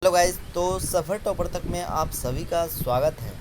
Hello guys. तो सफ़र topper तक में आप सभी का स्वागत है।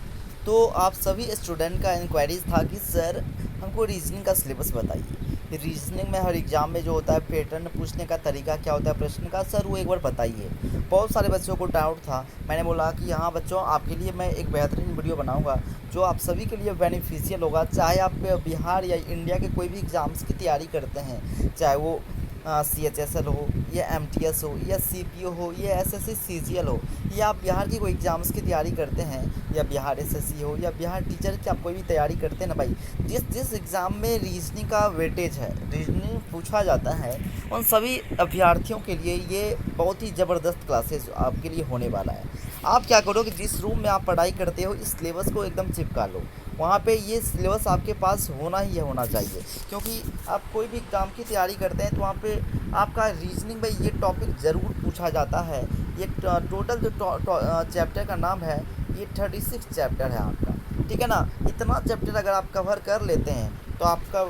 तो आप सभी स्टूडेंट का इंक्वायरीज था कि सर हमको रीजनिंग का सिलेबस बताइए। रीजनिंग में हर एग्ज़ाम में जो होता है पैटर्न पूछने का तरीका क्या होता है प्रश्न का, सर वो एक बार बताइए। बहुत सारे बच्चों को डाउट था। मैंने बोला कि हाँ बच्चों, आपके लिए मैं एक बेहतरीन वीडियो बनाऊंगा जो आप सभी के लिए बेनिफिशियल होगा। चाहे आप बिहार या इंडिया के कोई भी एग्ज़ाम्स की तैयारी करते हैं, चाहे वो CHSL हो या MTS हो या CPO हो या SSC CGL हो, या आप बिहार की कोई एग्ज़ाम्स की तैयारी करते हैं, या बिहार SSC हो या बिहार टीचर की आप कोई भी तैयारी करते हैं ना भाई, जिस जिस एग्ज़ाम में रीजनिंग का वेटेज है, रीजनिंग पूछा जाता है, उन सभी अभ्यर्थियों के लिए ये बहुत ही ज़बरदस्त क्लासेस आपके लिए होने वाला है। आप क्या करो कि जिस रूम में आप पढ़ाई करते हो इस सिलेबस को एकदम चिपका लो। वहाँ पे ये सिलेबस आपके पास होना ही होना चाहिए, क्योंकि आप कोई भी एग्ज़ाम की तैयारी करते हैं तो वहाँ पे आपका रीजनिंग में ये टॉपिक ज़रूर पूछा जाता है। ये टोटल जो चैप्टर का नाम है, ये 36 चैप्टर है आपका, ठीक है ना। इतना चैप्टर अगर आप कवर कर लेते हैं तो आपका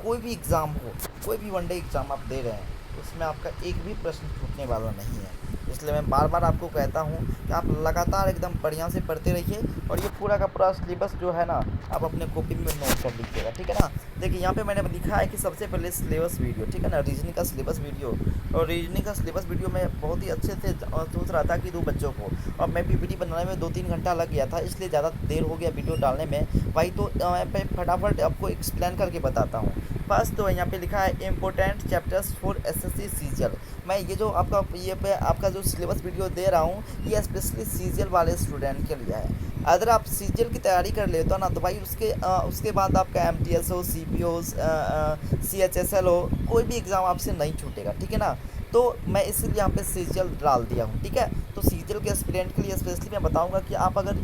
कोई भी एग्ज़ाम हो, कोई भी वनडे एग्ज़ाम आप दे रहे हैं, उसमें आपका एक भी प्रश्न छूटने वाला नहीं है। इसलिए मैं बार बार आपको कहता हूँ कि आप लगातार एकदम बढ़िया से पढ़ते रहिए, और ये पूरा का पूरा सिलेबस जो है ना, आप अपने कॉपी में नोट कर लीजिएगा, ठीक है ना। देखिए यहाँ पे मैंने लिखा है कि सबसे पहले सिलेबस वीडियो, ठीक है ना, रीजनिंग का सिलेबस वीडियो। और रीजनिंग का सिलेबस वीडियो में बहुत ही अच्छे से सोच रहा था कि दो बच्चों को, और मैं PPT बनाने में 2-3 घंटा लग गया था, इसलिए ज़्यादा देर हो गया वीडियो डालने में भाई। तो मैं फटाफट आपको एक्सप्लेन करके बताता हूँ। फर्स्ट तो यहाँ पे लिखा है important chapters for SSC CGL। मैं ये जो आपका ये पे आपका जो सिलेबस वीडियो दे रहा हूँ, ये स्पेशली CGL वाले स्टूडेंट के लिए है। अगर आप CGL की तैयारी कर लेते हो ना, तो भाई उसके बाद आपका MTS हो, CPO हो, CHSL हो, कोई भी एग्ज़ाम आपसे नहीं छूटेगा, ठीक है ना। तो मैं इसीलिए यहाँ पे CGL डाल दिया हूँ, ठीक है। तो CGL के एस्पिरेंट के लिए स्पेशली मैं बताऊँगा कि आप अगर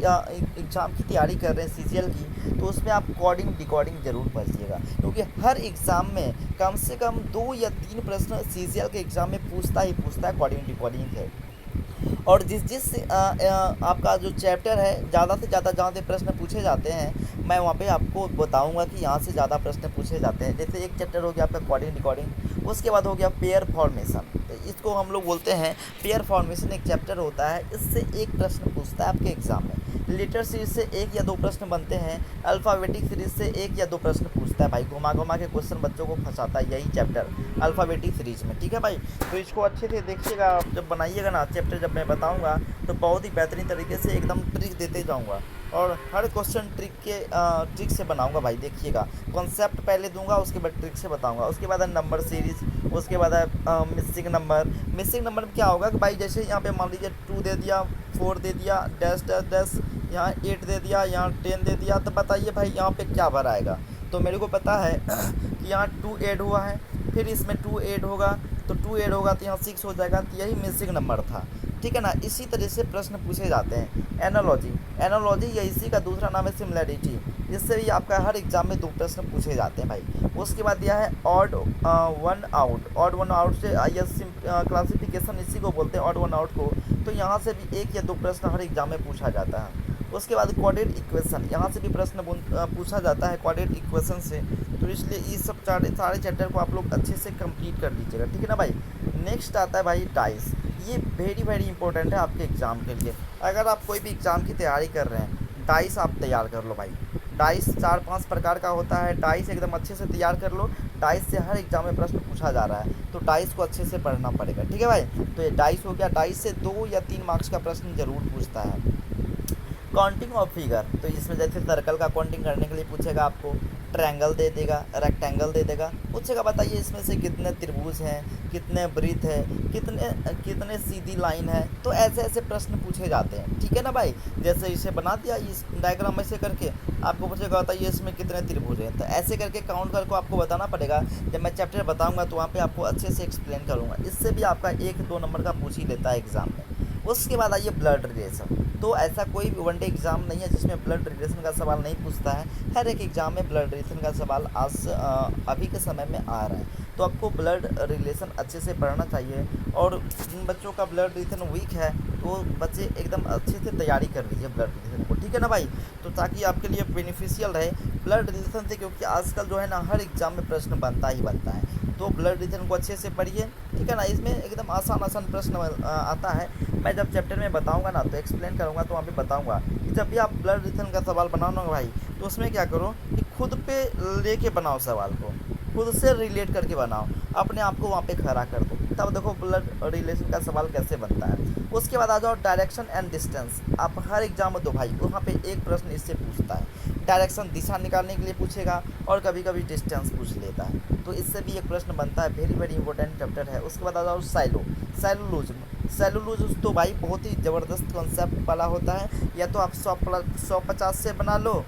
एग्ज़ाम की तैयारी कर रहे हैं CGL की, तो उसमें आप कोडिंग डिकोडिंग ज़रूर पढ़िएगा, क्योंकि हर एग्ज़ाम में कम से कम 2 या 3 प्रश्न CGL के एग्ज़ाम में पूछता ही पूछता है कोडिंग डिकोडिंग है। और जिस जिस आपका जो चैप्टर है, ज़्यादा से ज़्यादा जहाँ से प्रश्न पूछे जाते हैं, मैं वहाँ पे आपको बताऊंगा कि यहाँ से ज़्यादा प्रश्न पूछे जाते हैं। जैसे एक चैप्टर हो गया आपका कोडिंग रिकॉर्डिंग, उसके बाद हो गया पेयर फॉर्मेशन। तो इसको हम लोग बोलते हैं पेयर फॉर्मेशन, एक चैप्टर होता है, इससे एक प्रश्न पूछता है आपके एग्ज़ाम में। लेटर सीरीज से 1 या 2 प्रश्न बनते हैं। अल्फ़ाबेटिक सीरीज से 1 या 2 प्रश्न पूछता है भाई, घुमा घुमा के क्वेश्चन बच्चों को फंसाता है यही चैप्टर अल्फ़ाबेटिक सीरीज में, ठीक है भाई। तो इसको अच्छे से देखिएगा, आप जब बनाइएगा ना चैप्टर, जब मैं बताऊंगा तो बहुत ही बेहतरीन तरीके से एकदम ट्रिक देते जाऊंगा, और हर क्वेश्चन ट्रिक से बनाऊंगा भाई। देखिएगा, कॉन्सेप्ट पहले दूंगा, उसके बाद ट्रिक से बताऊंगा, उसके बाद है नंबर सीरीज, उसके बाद है मिसिंग नंबर। मिसिंग नंबर में क्या होगा कि भाई जैसे यहाँ पे मान लीजिए 2 दे दिया, 4 दे दिया, डैश डैश डैश, यहाँ 8 दे दिया, यहाँ 10 दे दिया, तो बताइए भाई यहाँ पे क्या भर आएगा। तो मेरे को पता है कि यहाँ 2 ऐड हुआ है, फिर इसमें 2 ऐड होगा, तो 2 ऐड होगा तो यहाँ 6 हो जाएगा, तो यही मिसिंग नंबर था, ठीक है ना। इसी तरह से प्रश्न पूछे जाते हैं। एनालॉजी, एनालॉजी या इसी का दूसरा नाम है सिमिलैरिटी, इससे भी आपका हर एग्जाम में 2 प्रश्न पूछे जाते हैं भाई। उसके बाद दिया है odd one out. Odd one out से क्लासिफिकेशन इसी को बोलते हैं, ऑड वन आउट को। तो यहाँ से भी 1 या 2 प्रश्न हर एग्जाम में पूछा जाता है। उसके बाद क्वाड्रेटिक इक्वेशन, यहाँ से भी प्रश्न पूछा जाता है क्वाड्रेटिक इक्वेशन से। तो इसलिए ये सब सारे चैप्टर को आप लोग अच्छे से कंप्लीट कर लीजिएगा, ठीक है ना भाई। नेक्स्ट आता है भाई डाइस। ये वेरी वेरी इंपॉर्टेंट है आपके एग्ज़ाम के लिए। अगर आप कोई भी एग्ज़ाम की तैयारी कर रहे हैं, डाइस आप तैयार कर लो भाई। डाइस 4-5 प्रकार का होता है, डाइस एकदम अच्छे से तैयार कर लो। डाइस से हर एग्जाम में प्रश्न पूछा जा रहा है, तो डाइस को अच्छे से पढ़ना पड़ेगा, ठीक है भाई। तो ये डाइस हो गया, डाइस से 2 या 3 मार्क्स का प्रश्न जरूर पूछता है। काउंटिंग ऑफ फिगर, तो इसमें जैसे सर्कल का काउंटिंग करने के लिए पूछेगा आपको, ट्रायंगल दे देगा, रेक्टेंगल दे देगा, पूछेगा बताइए इसमें से कितने त्रिभुज हैं, कितने वृत्त है, कितने कितने सीधी लाइन है। तो ऐसे ऐसे प्रश्न पूछे जाते हैं, ठीक है ना भाई। जैसे इसे बना दिया इस डायग्राम ऐसे करके, आपको पूछेगा बताइए इसमें कितने त्रिभुज हैं, तो ऐसे करके काउंट करके आपको बताना पड़ेगा। जब मैं चैप्टर बताऊँगा तो वहाँ पर आपको अच्छे से एक्सप्लेन करूँगा, इससे भी आपका 1-2 नंबर का पूछ ही लेता है एग्ज़ाम में। उसके बाद आइए ब्लड रिलेशन। तो ऐसा कोई भी वनडे एग्ज़ाम नहीं है जिसमें ब्लड रिलेशन का सवाल नहीं पूछता है। हर एक एग्ज़ाम में ब्लड रिलेशन का सवाल अभी के समय में आ रहा है। तो आपको ब्लड रिलेशन अच्छे से पढ़ना चाहिए, और जिन बच्चों का ब्लड रिलेशन वीक है तो वो बच्चे एकदम अच्छे से तैयारी कर लीजिए ब्लड रिलेशन को, ठीक है ना भाई। तो ताकि आपके लिए बेनिफिशियल रहे ब्लड रिलेशन से, क्योंकि आजकल जो है ना हर एग्ज़ाम में प्रश्न बनता ही बनता है। तो ब्लड रिलेशन को अच्छे से पढ़िए, ठीक है ना। इसमें एकदम आसान आसान प्रश्न आता है। मैं जब चैप्टर में बताऊंगा ना तो एक्सप्लेन करूंगा, तो वहाँ पे बताऊंगा कि जब भी आप ब्लड रिलेशन का सवाल बनाओ ना भाई, तो उसमें क्या करो कि खुद पे लेके बनाओ सवाल को, खुद से रिलेट करके बनाओ, अपने आप को वहाँ पे खड़ा कर दो, तब देखो ब्लड रिलेशन का सवाल कैसे बनता है। उसके बाद आ जाओ डायरेक्शन एंड डिस्टेंस। आप हर एग्जाम में दो भाई, वहाँ पे एक प्रश्न इससे पूछता है, डायरेक्शन दिशा निकालने के लिए पूछेगा, और कभी कभी डिस्टेंस पूछ लेता है, तो इससे भी एक प्रश्न बनता है। वेरी वेरी इंपॉर्टेंट चैप्टर है। उसके बाद आ जाओ सेलुलोज। सेलुलोज तो भाई बहुत ही ज़बरदस्त कॉन्सेप्ट वाला होता है। या तो आप 150 से बना लो,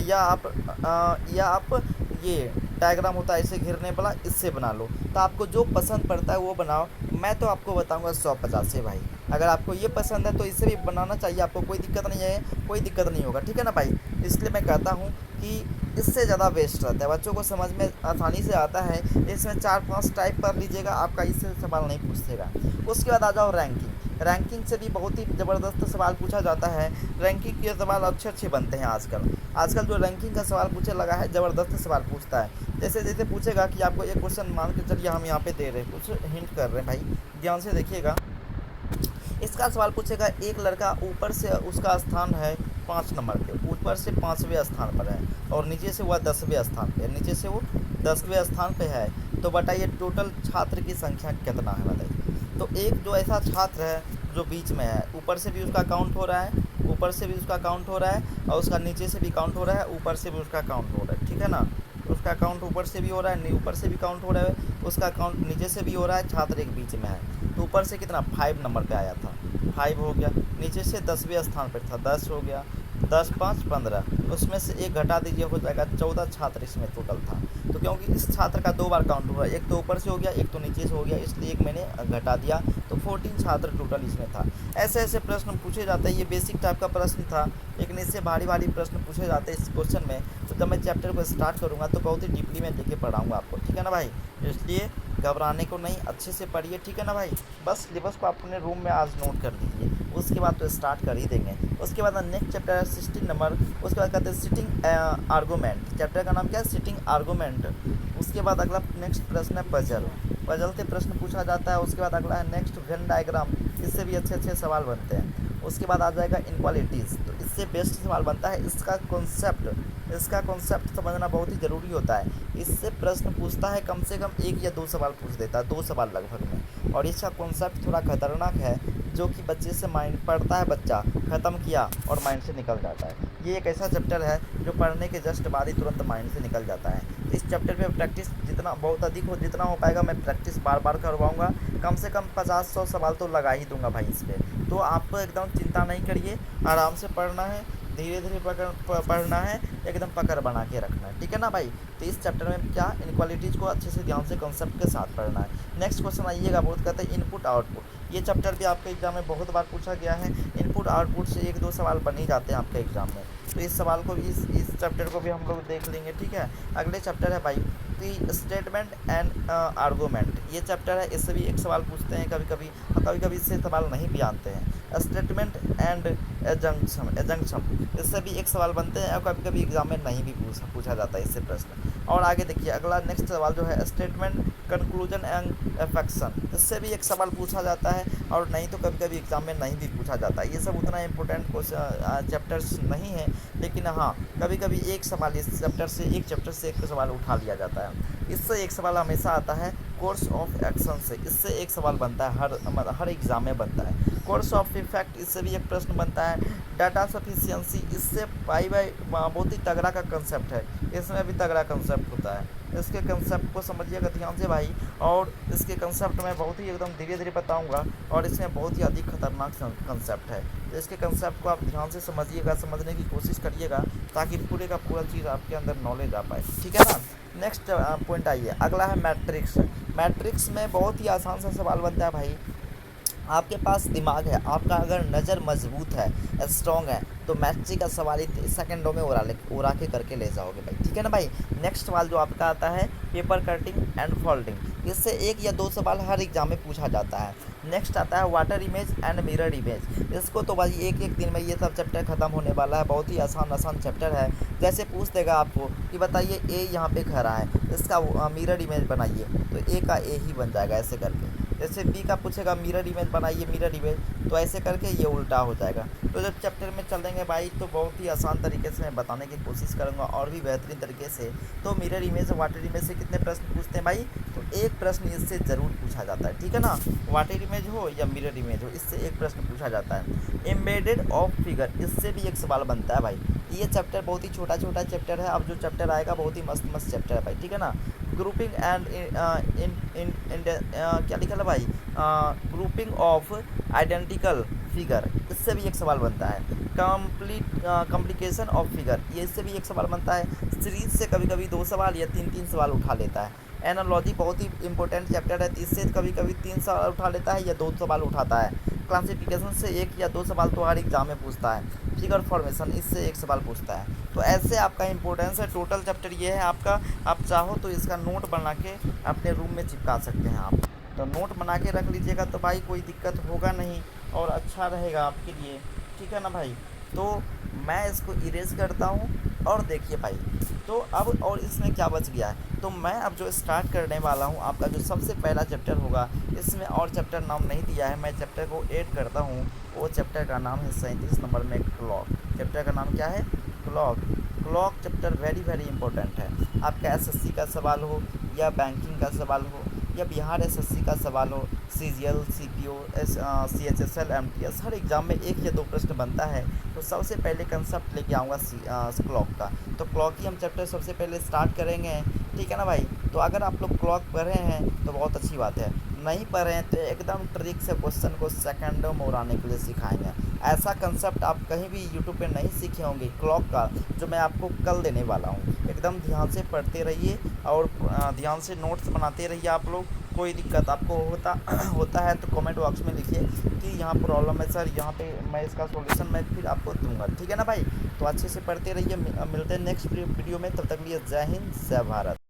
या आप ये डायग्राम होता है इसे घेरने वाला, इससे बना लो। तो आपको जो पसंद पड़ता है वो बनाओ। मैं तो आपको बताऊंगा 150 से भाई। अगर आपको ये पसंद है तो इसे भी बनाना चाहिए, आपको कोई दिक्कत नहीं है, कोई दिक्कत नहीं होगा, ठीक है ना भाई। इसलिए मैं कहता हूँ कि इससे ज़्यादा बेस्ट रहता है, बच्चों को समझ में आसानी से आता है। इसमें 4-5 टाइप कर लीजिएगा, आपका इससे सवाल नहीं पूछेगा। उसके बाद आ जाओ रैंकिंग। रैंकिंग से भी बहुत ही ज़बरदस्त सवाल पूछा जाता है। रैंकिंग के सवाल अच्छे अच्छे बनते हैं आजकल। आजकल जो रैंकिंग का सवाल पूछने लगा है, ज़बरदस्त सवाल पूछता है। जैसे जैसे पूछेगा कि आपको एक क्वेश्चन मान के चलिए हम यहाँ पे दे रहे हैं, कुछ हिंट कर रहे हैं भाई, ध्यान से देखिएगा। इसका सवाल पूछेगा, एक लड़का ऊपर से उसका स्थान है 5 नंबर पे, ऊपर से 5वें स्थान पर है, और नीचे से वह 10वें स्थान पे है, नीचे से वो 10वें स्थान पे है। तो बताइए टोटल छात्र की संख्या कितना है, बताइए। तो एक जो ऐसा छात्र है जो बीच में है, ऊपर से भी उसका काउंट हो रहा है, ऊपर से भी उसका काउंट हो रहा है, और उसका नीचे से भी काउंट हो रहा है, ऊपर से भी उसका काउंट हो रहा है, ठीक है ना। उसका काउंट ऊपर से भी हो रहा है, ऊपर से भी काउंट हो रहा है, उसका काउंट नीचे से भी हो रहा है, छात्र एक बीच में है। तो ऊपर से कितना 5 नंबर पे आया था, 5 हो गया। नीचे से 10वें स्थान पर था, 10 हो गया। 10 5 15, उसमें से एक घटा दीजिए, हो जाएगा 14 छात्र इसमें टोटल था। तो क्योंकि इस छात्र का 2 बार काउंट हुआ, एक तो ऊपर से हो गया, एक तो नीचे से हो गया, इसलिए एक मैंने घटा दिया, तो 14 छात्र टोटल इसमें था। ऐसे ऐसे प्रश्न पूछे जाते हैं। ये बेसिक टाइप का प्रश्न था, लेकिन इससे भारी भारी प्रश्न पूछे जाते हैं इस क्वेश्चन में। तो जब मैं चैप्टर को स्टार्ट करूँगा तो बहुत ही डीपली में लेके पढ़ाऊँगा आपको, ठीक है ना भाई। इसलिए घबराने को नहीं, अच्छे से पढ़िए, ठीक है ना भाई। बस सिलेबस को अपने रूम में आज नोट कर लीजिए, उसके बाद तो स्टार्ट कर ही देंगे। उसके बाद नेक्स्ट चैप्टर है 16 नंबर। उसके बाद कहते हैं सिटिंग आर्गूमेंट। चैप्टर का नाम क्या है, सिटिंग आर्गूमेंट। उसके बाद अगला नेक्स्ट प्रश्न है पजल। पजल से प्रश्न पूछा जाता है। उसके बाद अगला है नेक्स्ट वेन डायग्राम, इससे भी अच्छे अच्छे सवाल बनते हैं। उसके बाद आ जाएगा इनक्वालिटीज़, तो इससे बेस्ट सवाल बनता है। इसका कॉन्सेप्ट समझना बहुत ही ज़रूरी होता है। इससे प्रश्न पूछता है, कम से कम 1 या 2 सवाल पूछ देता है, 2 सवाल लगभग में। और इसका कॉन्सेप्ट थोड़ा खतरनाक है, जो कि बच्चे से माइंड पढ़ता है, बच्चा ख़त्म किया और माइंड से निकल जाता है। ये एक ऐसा चैप्टर है जो पढ़ने के जस्ट बाद ही तुरंत माइंड से निकल जाता है। इस चैप्टर में प्रैक्टिस जितना बहुत अधिक हो, जितना हो पाएगा मैं प्रैक्टिस बार बार करवाऊँगा। कम से कम 50-100 सवाल तो लगा ही दूंगा भाई इस पर। तो आपको एकदम चिंता नहीं करिए, आराम से पढ़ना है, धीरे धीरे पढ़ना है, एकदम पकड़ बना के रखना है, ठीक है ना भाई। तो इस चैप्टर में क्या इनक्वालिटीज़ को अच्छे से ध्यान से कॉन्सेप्ट के साथ पढ़ना है। नेक्स्ट क्वेश्चन आइएगा, बहुत कहते हैं इनपुट आउटपुट। ये चैप्टर भी आपके एग्जाम में बहुत बार पूछा गया है। इनपुट आउटपुट से 1-2 सवाल बन ही जाते हैं आपके एग्जाम में। तो इस सवाल को भी इस चैप्टर को भी हम लोग देख लेंगे, ठीक है। अगले चैप्टर है भाई कि स्टेटमेंट एंड आर्गूमेंट। ये चैप्टर है, इससे भी एक सवाल पूछते हैं कभी कभी, और कभी कभी इससे सवाल नहीं भी आते हैं। स्टेटमेंट एंड एजंक्शन, इससे भी एक सवाल बनते हैं, और कभी कभी एग्जाम में नहीं भी पूछा जाता है इससे प्रश्न। और आगे देखिए अगला नेक्स्ट सवाल जो है स्टेटमेंट कंक्लूजन एंड एफेक्शन, इससे भी एक सवाल पूछा जाता है, और नहीं तो कभी कभी एग्जाम में नहीं भी पूछा जाता है। ये सब उतना इंपॉर्टेंट चैप्टर्स नहीं है, लेकिन हाँ कभी कभी एक सवाल इस चैप्टर से एक सवाल उठा लिया जाता है। इससे एक सवाल हमेशा आता है कोर्स ऑफ एक्शन से, इससे एक सवाल बनता है, हर एग्जाम में बनता है। कोर्स ऑफ इफेक्ट, इससे भी एक प्रश्न बनता है। डाटा सफिशिएंसी, इससे पाई बाई बहुत ही तगड़ा का कंसेप्ट है, इसमें भी तगड़ा कंसेप्ट होता है। इसके कंसेप्ट को समझिएगा ध्यान से भाई, और इसके कंसेप्ट में बहुत ही एकदम धीरे धीरे बताऊंगा, और इसमें बहुत ही अधिक खतरनाक कंसेप्ट है। तो इसके कंसेप्ट को आप ध्यान से समझिएगा, समझने की कोशिश करिएगा, ताकि पूरे का पूरा चीज़ आपके अंदर नॉलेज आ पाए, ठीक है ना। नेक्स्ट पॉइंट आइए, अगला है मैट्रिक्स। मैट्रिक्स में बहुत ही आसान सा सवाल बनता है भाई आपके पास दिमाग है, आपका अगर नज़र मजबूत है, स्ट्रॉन्ग है, तो मैथ्स का सवाल ही सेकंडों में उड़ा के करके ले जाओगे भाई, ठीक है ना भाई। नेक्स्ट सवाल जो आपका आता है पेपर कटिंग एंड फोल्डिंग, इससे एक या दो सवाल हर एग्जाम में पूछा जाता है। नेक्स्ट आता है water image and mirror image, इसको तो भाई एक एक दिन में ये सब चैप्टर खत्म होने वाला है, बहुत ही आसान आसान चैप्टर है। जैसे पूछ देगा आपको कि बताइए ए यहाँ पे खड़ा है, इसका मिरर इमेज बनाइए, तो ए का ए ही बन जाएगा ऐसे करके। जैसे बी का पूछेगा मिरर इमेज बनाइए, मिरर इमेज, तो ऐसे करके ये उल्टा हो जाएगा। तो जब चैप्टर में चलेंगे भाई तो बहुत ही आसान तरीके से मैं बताने की कोशिश करूँगा और भी बेहतरीन तरीके से। तो मिरर इमेज और वाटर इमेज से कितने प्रश्न पूछते हैं भाई, तो एक प्रश्न इससे ज़रूर पूछा जाता है, ठीक है ना। वाटर इमेज हो या मिरर इमेज हो, इससे एक प्रश्न पूछा जाता है। एम्बेडेड ऑफ फिगर, इससे भी एक सवाल बनता है भाई। ये चैप्टर बहुत ही छोटा छोटा चैप्टर है, अब जो चैप्टर आएगा बहुत ही मस्त मस्त चैप्टर है भाई, ठीक है ना। ग्रुपिंग एंड क्या लिखा है भाई, ग्रुपिंग ऑफ आइडेंटिकल फिगर, इससे भी एक सवाल बनता है। कॉम्प्लिकेशन ऑफ फिगर, ये इससे भी एक सवाल बनता है। सीरीज से कभी कभी दो सवाल या तीन तीन सवाल उठा लेता है। एनालॉजी बहुत ही इंपॉर्टेंट चैप्टर है, इससे कभी कभी तीन सवाल उठा लेता है या दो सवाल उठाता है। क्लासिफिकेशन से एक या दो सवाल तो हर एग्जाम में पूछता है। फिगर फॉर्मेशन, इससे एक सवाल पूछता है। तो ऐसे आपका इंपॉर्टेंस है, टोटल चैप्टर ये है आपका। आप चाहो तो इसका नोट बना के अपने रूम में चिपका सकते हैं आप, तो नोट बना के रख लीजिएगा, तो भाई कोई दिक्कत होगा नहीं और अच्छा रहेगा आपके लिए, ठीक है ना भाई। तो मैं इसको इरेज करता हूँ और देखिए भाई, तो अब और इसमें क्या बच गया है, तो मैं अब जो स्टार्ट करने वाला हूँ आपका जो सबसे पहला चैप्टर होगा, इसमें और चैप्टर नाम नहीं दिया है, मैं चैप्टर को ऐड करता हूँ। वो चैप्टर का नाम है 37 नंबर में क्लॉक। चैप्टर का नाम क्या है, clock. Clock chapter very very important है। आपका एसएससी का सवाल हो या बैंकिंग का सवाल हो या बिहार एसएससी का सवाल हो, सीजीएल, सीपीओ, सीएचएसएल, एमटीएस, हर एग्ज़ाम में एक या दो प्रश्न बनता है। तो सबसे पहले कंसेप्ट लेके आऊँगा क्लॉक का, तो क्लॉक ही हम चैप्टर सबसे पहले स्टार्ट करेंगे, ठीक है ना भाई। तो अगर आप लोग क्लॉक पढ़े हैं तो बहुत अच्छी बात है, नहीं पढ़े हैं तो एकदम ट्रिक से क्वेश्चन को सेकंडों में उड़ाने के लिए सिखाएंगे। ऐसा कंसेप्ट आप कहीं भी यूट्यूब पे नहीं सीखे होंगे क्लॉक का, जो मैं आपको कल देने वाला हूँ। एकदम ध्यान से पढ़ते रहिए और ध्यान से नोट्स बनाते रहिए आप लोग। कोई दिक्कत आपको होता है तो कमेंट बॉक्स में लिखिए कि यहाँ प्रॉब्लम है सर, यहाँ पे मैं इसका सॉल्यूशन मैं फिर आपको दूंगा, ठीक है ना भाई। तो अच्छे से पढ़ते रहिए, मिलते हैं नेक्स्ट वीडियो में, तब तक लिए जय हिंद जय भारत।